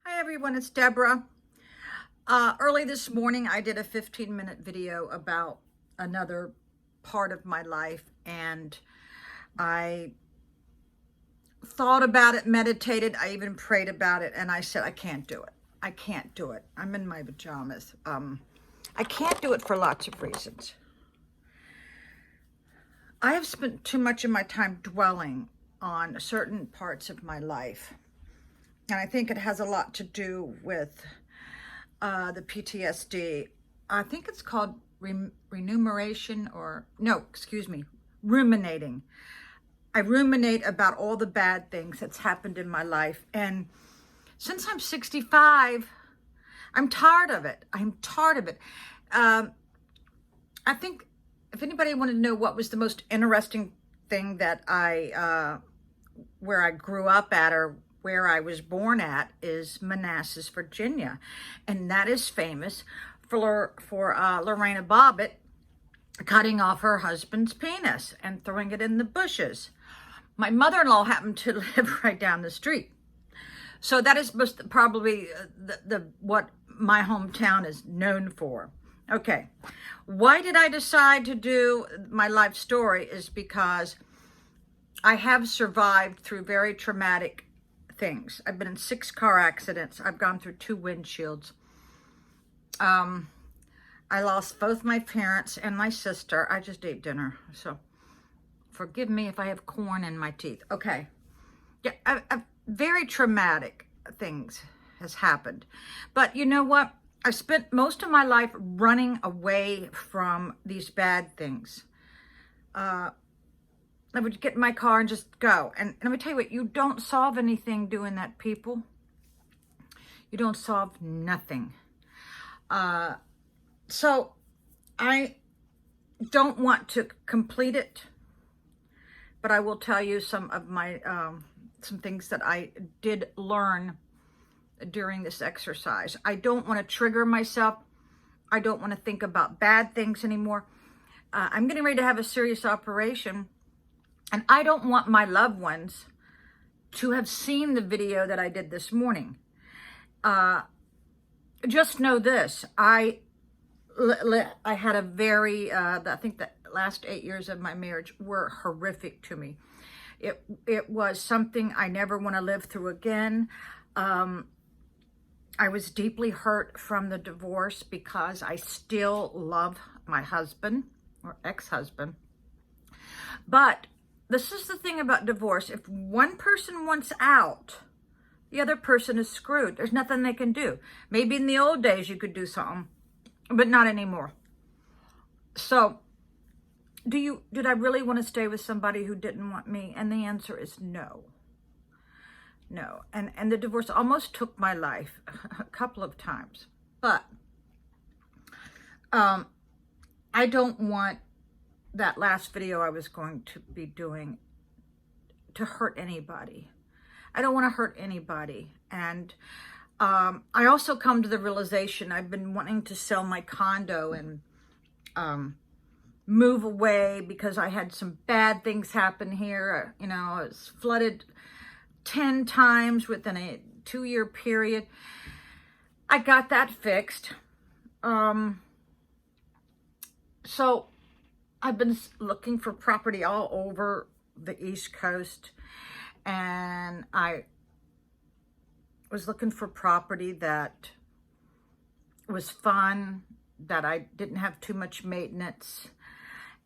Hi everyone, it's Deborah. Early this morning, I did a 15-minute video about another part of my life, and I thought about it, meditated, I even prayed about it, and I said, I can't do it. I can't do it. I'm in my pajamas. I can't do it for lots of reasons. I have spent too much of my time dwelling on certain parts of my life, and I think it has a lot to do with the PTSD. I think it's called rumination, ruminating. I ruminate about all the bad things that's happened in my life. And since I'm 65, I'm tired of it. I'm tired of it. I think if anybody wanted to know what was the most interesting thing that where I grew up at, or where I was born at, is Manassas, Virginia. And that is famous for Lorena Bobbitt cutting off her husband's penis and throwing it in the bushes. My mother-in-law happened to live right down the street. So that is probably what my hometown is known for. Okay, why did I decide to do my life story is because I have survived through very traumatic things. I've been in 6 car accidents. I've gone through 2 windshields. I lost both my parents and my sister. I just ate dinner, so forgive me if I have corn in my teeth. Okay. Yeah, very traumatic things has happened. But you know what? I spent most of my life running away from these bad things. I would get in my car and just go. And let me tell you what, you don't solve anything doing that, people. You don't solve nothing. So I don't want to complete it, but I will tell you some of my, some things that I did learn during this exercise. I don't want to trigger myself. I don't want to think about bad things anymore. I'm getting ready to have a serious operation, and I don't want my loved ones to have seen the video that I did this morning. Just know this, I had a very, I think the last 8 years of my marriage were horrific to me. It was something I never want to live through again. I was deeply hurt from the divorce because I still love my husband, or ex-husband. But this is the thing about divorce. If one person wants out, the other person is screwed. There's nothing they can do. Maybe in the old days you could do something, but not anymore. So, did I really want to stay with somebody who didn't want me? And the answer is no. No. And the divorce almost took my life a couple of times. But I don't want that last video I was going to be doing to hurt anybody. I don't want to hurt anybody. And I also come to the realization I've been wanting to sell my condo and move away because I had some bad things happen here. You know, I was flooded 10 times within a 2-year period. I got that fixed. So I've been looking for property all over the East Coast, and I was looking for property that was fun, that I didn't have too much maintenance.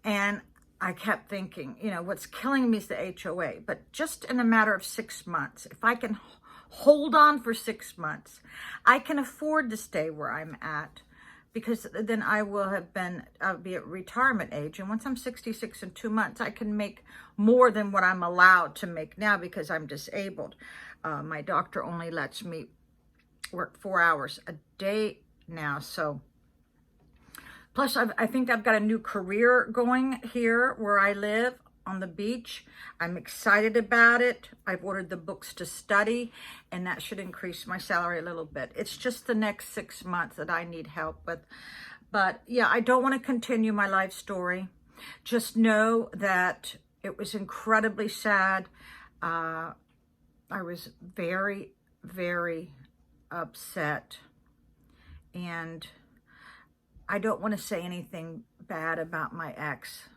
And I kept thinking, you know, what's killing me is the HOA. But just in a matter of 6 months, if I can hold on for 6 months, I can afford to stay where I'm at, because then I will have I'll be at retirement age. And once I'm 66 in 2 months, I can make more than what I'm allowed to make now because I'm disabled. My doctor only lets me work 4 hours a day now. So, plus I think I've got a new career going here where I live on the beach. I'm excited about it. I've ordered the books to study, and that should increase my salary a little bit. It's just the next 6 months that I need help with. But yeah, I don't want to continue my life story. Just know that it was incredibly sad. I was very, very upset. And I don't want to say anything bad about my ex,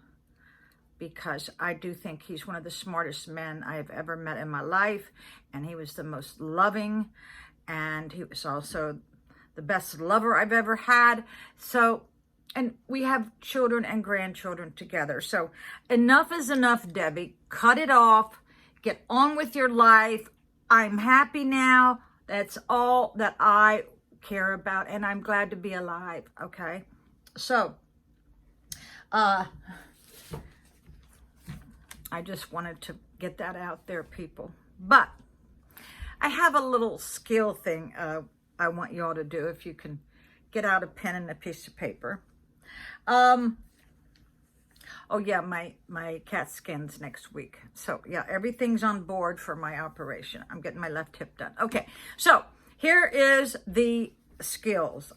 because I do think he's one of the smartest men I've ever met in my life, and he was the most loving, and he was also the best lover I've ever had. So, and we have children and grandchildren together. So enough is enough, Debbie. Cut it off. Get on with your life. I'm happy now. That's all that I care about, and I'm glad to be alive, okay? So, I just wanted to get that out there, people. But I have a little skill thing I want you all to do, if you can get out a pen and a piece of paper. Oh yeah, my CAT scan's next week. So yeah, everything's on board for my operation. I'm getting my left hip done. Okay, so here is the skills,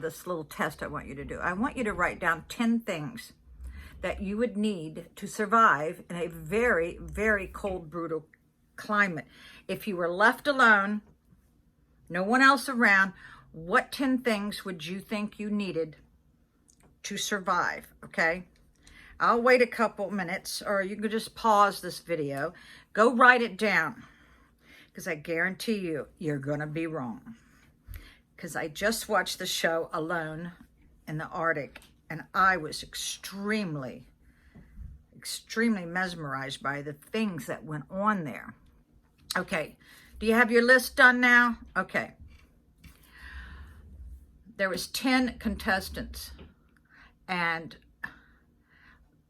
this little test I want you to do. I want you to write down 10 things that you would need to survive in a very, very cold, brutal climate. If you were left alone, no one else around, what 10 things would you think you needed to survive, okay? I'll wait a couple minutes, or you can just pause this video. Go write it down, because I guarantee you, you're going to be wrong. Because I just watched the show Alone in the Arctic, and I was extremely mesmerized by the things that went on there. Okay, do you have your list done now? Okay. There was 10 contestants, and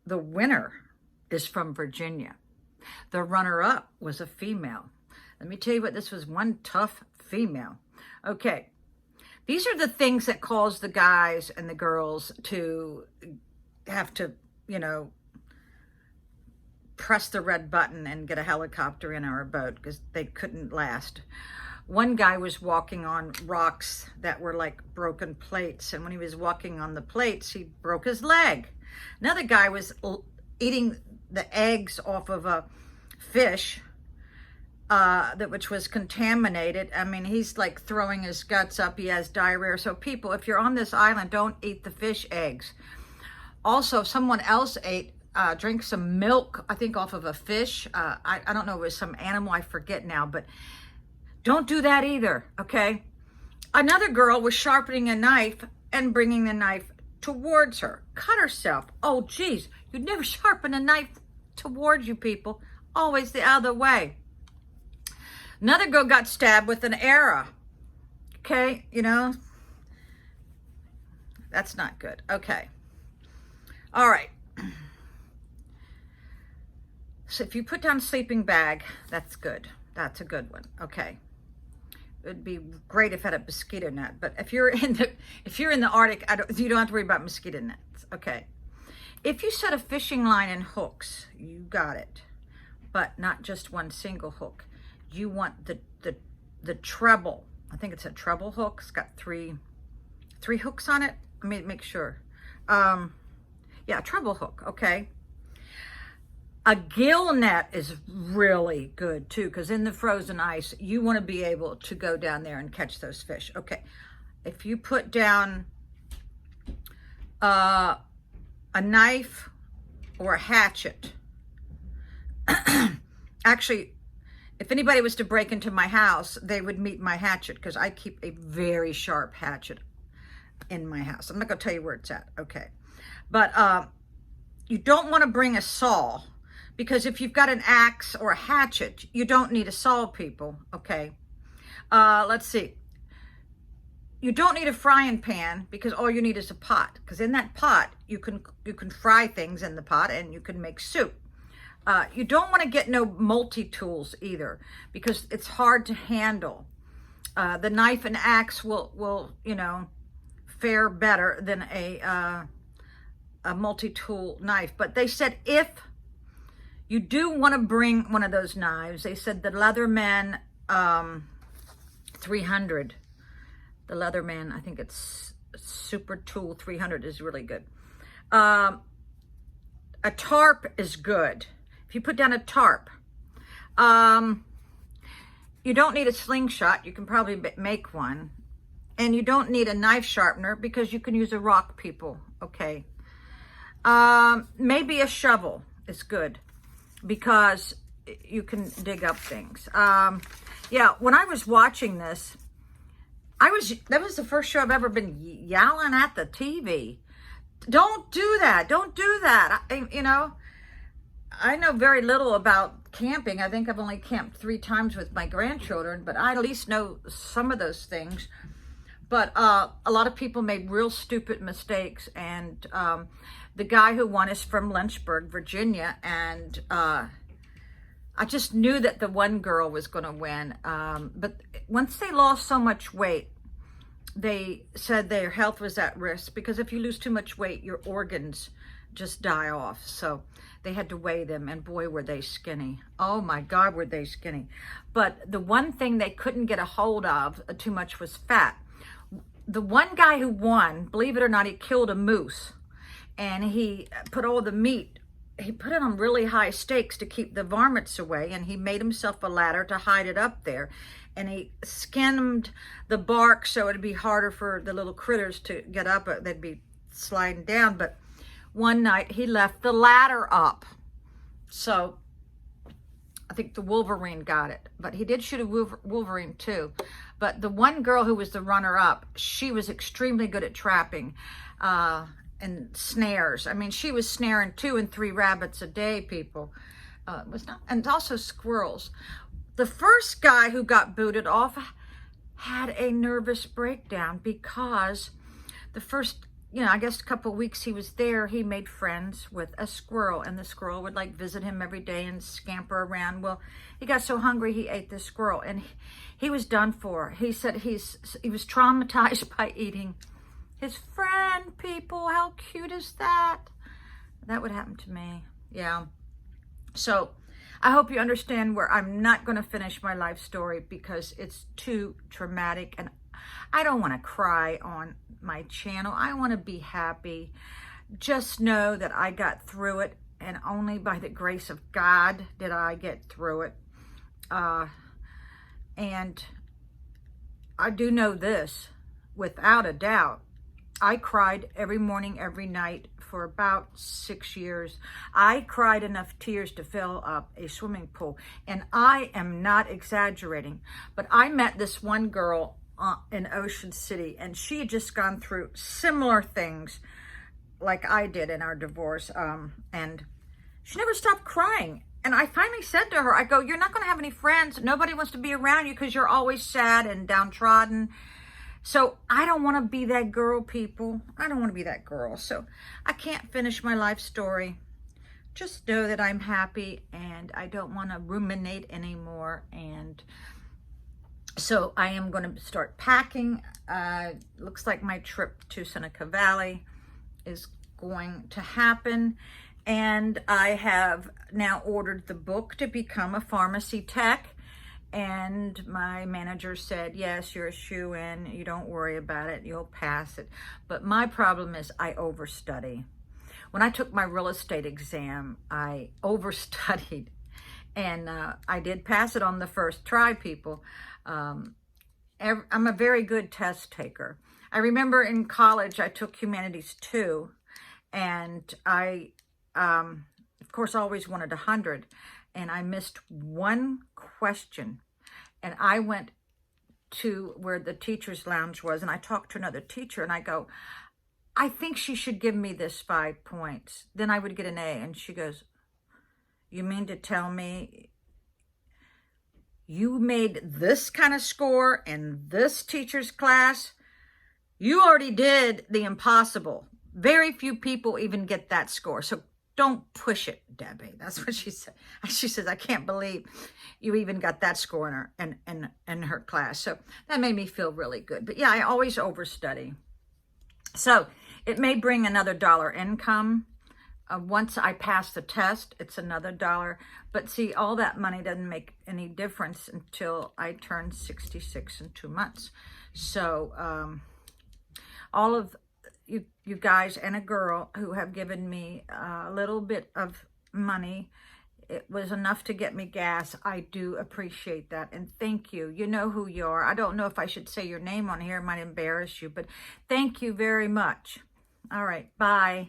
the winner is from Virginia. The runner-up was a female. Let me tell you what, this was one tough female. Okay. These are the things that cause the guys and the girls to have to, you know, press the red button and get a helicopter in our boat, because they couldn't last. One guy was walking on rocks that were like broken plates, and when he was walking on the plates, he broke his leg. Another guy was eating the eggs off of a fish, which was contaminated. I mean, he's like throwing his guts up. He has diarrhea. So people, if you're on this island, don't eat the fish eggs. Also, someone else drank some milk, I think off of a fish. I don't know, it was some animal, I forget now, but don't do that either, okay? Another girl was sharpening a knife and bringing the knife towards her. Cut herself. Oh, geez, you'd never sharpen a knife towards you, people. Always the other way. Another girl got stabbed with an arrow. Okay, you know, that's not good. Okay. All right. So if you put down sleeping bag, that's good. That's a good one. Okay. It'd be great if it had a mosquito net, but if you're in the Arctic, you don't have to worry about mosquito nets. Okay. If you set a fishing line and hooks, you got it, but not just one single hook. You want the treble. I think it's a treble hook. It's got three hooks on it. Let me make sure. Yeah, treble hook. Okay. A gill net is really good too, because in the frozen ice, you want to be able to go down there and catch those fish. Okay. If you put down a knife or a hatchet, actually, if anybody was to break into my house, they would meet my hatchet, because I keep a very sharp hatchet in my house. I'm not going to tell you where it's at. Okay. But you don't want to bring a saw, because if you've got an axe or a hatchet, you don't need a saw, people. Okay. Let's see. You don't need a frying pan, because all you need is a pot, because in that pot, you can fry things in the pot, and you can make soup. You don't want to get no multi-tools either, because it's hard to handle. The knife and axe will you know, fare better than a multi-tool knife. But they said if you do want to bring one of those knives, they said the Leatherman 300. The Leatherman, I think it's Super Tool 300 is really good. A tarp is good. If you put down a tarp, you You don't need a slingshot. You can probably make one. And you don't need a knife sharpener because you can use a rock, people. Okay. Maybe a shovel is good because you can dig up things. Yeah, when I was watching this, that was the first show I've ever been yelling at the TV. Don't do that. Don't do that. I know very little about camping. I think I've only camped 3 times with my grandchildren, but I at least know some of those things. But a lot of people made real stupid mistakes, and the guy who won is from Lynchburg, Virginia, and I just knew that the one girl was going to win. But once they lost so much weight, they said their health was at risk, because if you lose too much weight, your organs just die off. So they had to weigh them, and boy, were they skinny. Oh my God, were they skinny. But the one thing they couldn't get a hold of too much was fat. The one guy who won, believe it or not, he killed a moose, and he put all the meat, he put it on really high stakes to keep the varmints away, and he made himself a ladder to hide it up there, and he skinned the bark so it'd be harder for the little critters to get up. They'd be sliding down. But one night he left the ladder up, so I think the wolverine got it, but he did shoot a wolverine too. But the one girl who was the runner-up, she was extremely good at trapping and snares. I mean, she was snaring 2 and 3 rabbits a day, people. And also squirrels. The first guy who got booted off had a nervous breakdown because the first, I guess a couple of weeks he was there, he made friends with a squirrel, and the squirrel would visit him every day and scamper around. Well, he got so hungry he ate the squirrel, and he was done for. He said he was traumatized by eating his friend, people. How cute is that? That would happen to me. Yeah. So I hope you understand where I'm not going to finish my life story because it's too traumatic, and I don't want to cry on my channel. I want to be happy. Just know that I got through it, and only by the grace of God did I get through it. And I do know this, without a doubt, I cried every morning, every night for about 6 years. I cried enough tears to fill up a swimming pool. And I am not exaggerating, but I met this one girl in Ocean City, and she had just gone through similar things like I did in our divorce. And she never stopped crying. And I finally said to her, I go, you're not going to have any friends. Nobody wants to be around you because you're always sad and downtrodden. So I don't want to be that girl, people. I don't want to be that girl. So I can't finish my life story. Just know that I'm happy, and I don't want to ruminate anymore. And so I am going to start packing. Looks like my trip to Seneca Valley is going to happen. And I have now ordered the book to become a pharmacy tech. And my manager said, yes, you're a shoo-in. You don't worry about it. You'll pass it. But my problem is I overstudy. When I took my real estate exam, I overstudied. And I did pass it on the first try, people. I'm a very good test taker. I remember in college, I took Humanities 2. And I, of course, always wanted 100. And I missed one question, and I went to where the teacher's lounge was, and I talked to another teacher, and I go, I think she should give me this 5 points. Then I would get an A. And she goes, you mean to tell me you made this kind of score in this teacher's class? You already did the impossible. Very few people even get that score. So don't push it, Debbie. That's what she said. She says, I can't believe you even got that score in her class. So that made me feel really good. But yeah, I always overstudy. So it may bring another $1 income. Once I pass the test, it's another $1. But see, all that money doesn't make any difference until I turn 66 in 2 months. So all of you guys and a girl who have given me a little bit of money, it was enough to get me gas. I do appreciate that. And thank you. You know who you are. I don't know if I should say your name on here. It might embarrass you, but thank you very much. All right. Bye.